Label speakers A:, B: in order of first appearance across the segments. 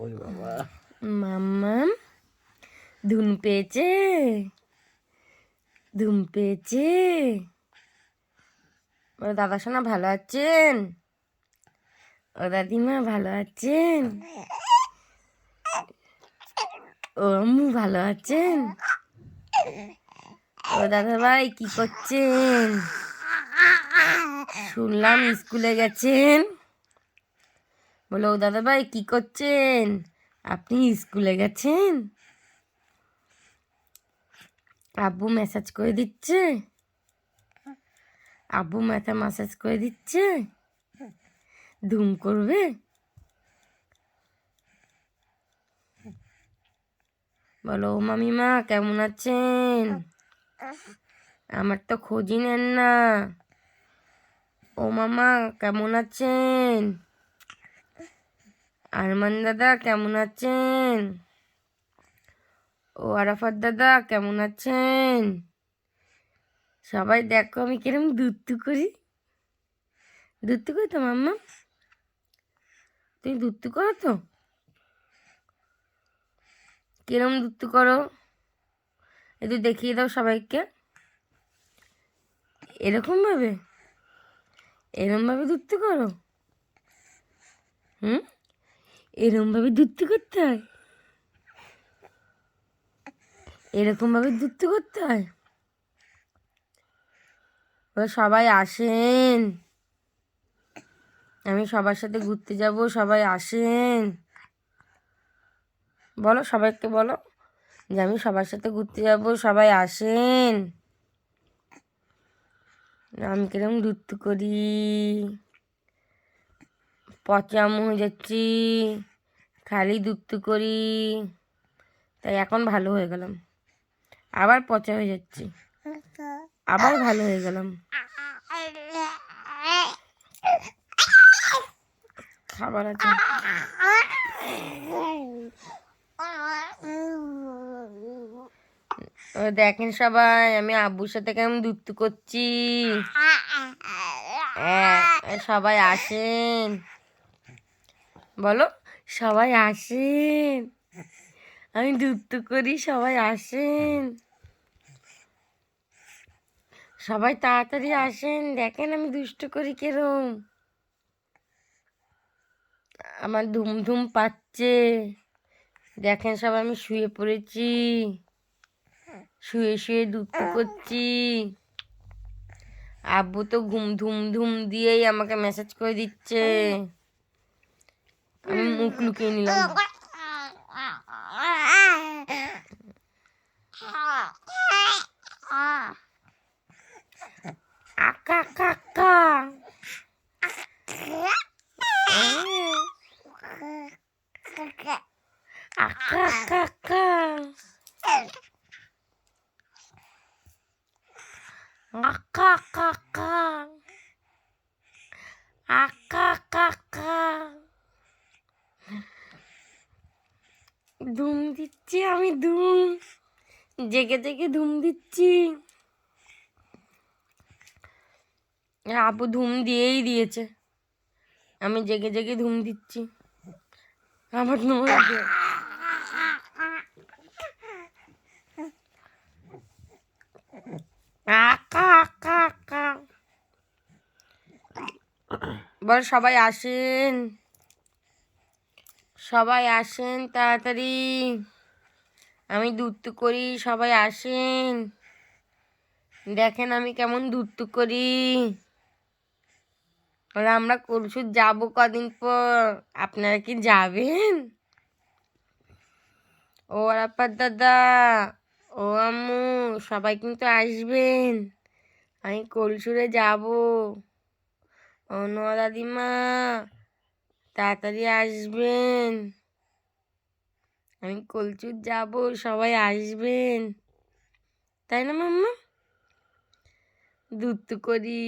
A: ওই বাবা
B: মাম্মাম ধুম পেয়েছে, ধুম পেয়েছে। ও দাদা সোনা ভালো আছেন? ও দাদিমা ভালো আছেন? ও আম্মু ভালো আছেন? ও দাদা ভাই কি করছেন? শুনলাম স্কুলে গেছেন। বলো ও দাদা ভাই কি করছেন? আপনি স্কুলে গেছেন? আব্বু মেসেজ করে দিচ্ছে, আব্বু মাথা মাসাজ করে দিচ্ছে, ধুম করবে। বলো ও মামিমা কেমন আছেন? আমার তো খোঁজই নেন না। ও মামা কেমন আছেন? আরমান দাদা কেমন আছেন? ও আরাফাত দাদা কেমন আছেন? সবাই দেখো আমি কিরম দুত্তু করি। দুত্তু করি তো মাম্মা? তুমি দুত্তু করো তো? কিরম দুত্তু করো একটু দেখিয়ে দাও সবাইকে। এরকম ভাবে, এরম ভাবে দুত্তু করো? হুম, এরম ভাবে দুত্তু করতে হয়? এরকম ভাবে দুত্তু করতে হয়? ও সবাই আসেন, আমি সবার সাথে ঘুরতে যাব, সবাই আসেন। বলো সবাইকে, বলো যে আমি সবার সাথে ঘুরতে যাব, সবাই আসেন। আমি কিরম দুত্তু করি, পচাম হয়ে যাচ্ছি, খালি দুত্তু করি। তাই এখন ভালো হয়ে গেলাম, আবার পচা হয়ে যাচ্ছি, আবার ভালো হয়ে গেলাম। খাবার আছে। ও দেখেন সবাই আমি আব্বুর সাথে কেমন দুত্তু করছি। সবাই আসেন, বলো সবাই আসেন, আমি দুত্তু করি, সবাই আসেন। সবাই তাড়াতাড়ি আসেন, দেখেন আমি দুষ্টু করি কেরম। আমার ধুম ধুম পাচ্ছে, দেখেন সবাই আমি শুয়ে পড়েছি, শুয়ে শুয়ে দুত্তু করছি। আব্বু তো ঘুম ধুম ধুম দিয়েই আমাকে মেসেজ করে দিচ্ছে। আমি মুখ লুকিয়ে নিলাম। আকা কাকা, আকা কাকা, আকা কাকা, আকা কাকা। ধুম দিচ্ছি আমি, ধুম জেগে জেগে ধুম দিচ্ছি। আব্বু ধুম দিয়েই দিয়েছে, আমি জেগে জেগে ধুম দিচ্ছি। আমার আকা আকা আকা। বল সবাই আসেন, সবাই আসেন তাড়াতাড়ি, আমি দুত্তু করি, সবাই আসেন। দেখেন আমি কেমন দুত্তু করি। ওরা আমরা কলসুর যাবো কদিন পর, আপনারা কি যাবেন? ও আরাফাত দাদা, ও আম্মু সবাই কিন্তু আসবেন, আমি কলসুরে যাব। ও নোয়া দাদিমা তাড়াতাড়ি আসবেন, আমি কলচুর যাব, সবাই আসবেন। তাই না মাম্মা? দুত্তু করি,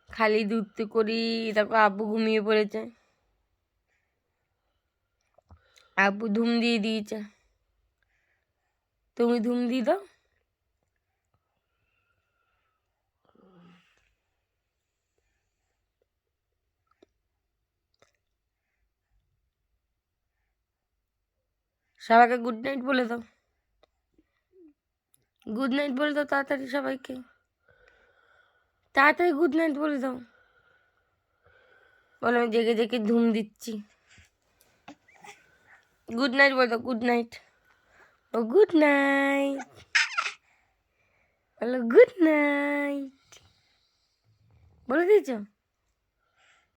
B: খালি দুত্তু করি। দেখো আব্বু ঘুমিয়ে পড়েছে, আব্বু ধুম দিয়ে দিয়েছে। তুমি ধুম দিয়ে দাও। সবাইকে গুড নাইট বলে দাও, গুড নাইট বলে দাও তাড়াতাড়ি সবাইকে, তাড়াতাড়ি গুড নাইট বলে দাও। বলো আমি জেগে জেগে ধুম দিচ্ছি। গুড নাইট বলে দাও, গুড নাইট। ও গুড নাইট, বলো গুড নাইট, বলে দিয়েছ?